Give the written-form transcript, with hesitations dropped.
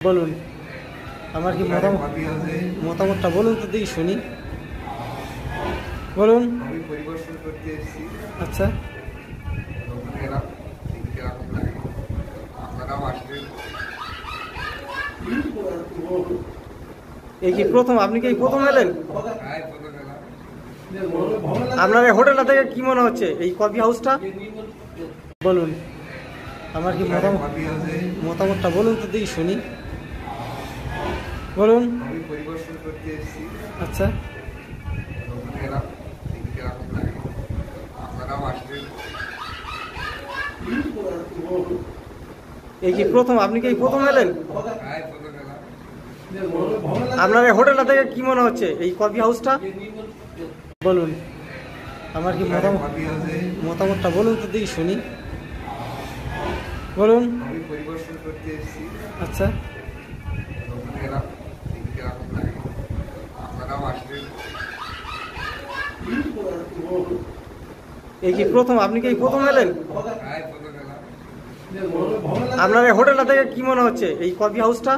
বলুন, আমার কি মতামতটা বলুন তো দেখি শুনি। বলুন। আমি পরিদর্শন করতে এসেছি। আচ্ছা, আপনারাও আসবেন। এই কি প্রথম? আপনি কি এই প্রথম এলেন? হ্যাঁ, প্রথম এলাম। আপনার এই হোটেলটা থেকে কি মনে হচ্ছে, এই কফি হাউসটা? বলুন, আমার কি মতামতটা বলুন তো দেখি শুনি। বলুন। আমি পরিদর্শন করতে এসেছি। আচ্ছা, আপনারাও আসবেন। এই কি প্রথম? আপনি কি এই প্রথম এলেন? হ্যাঁ, প্রথম এলাম। আপনার এই হোটেলটা থেকে কি মনে হচ্ছে, এই কফি হাউসটা? বলুন, আমার কি মতামতটা বলুন তো দেখি শুনি। বলুন। আমি পরিদর্শন করতে এসেছি। আচ্ছা, আপনারাও আসবেন। এই কি প্রথম? আপনি কি এই প্রথম এলেন? হ্যাঁ, প্রথম এলাম। আপনার এই হোটেলটা থেকে কি মনে হচ্ছে, এই কফি হাউসটা?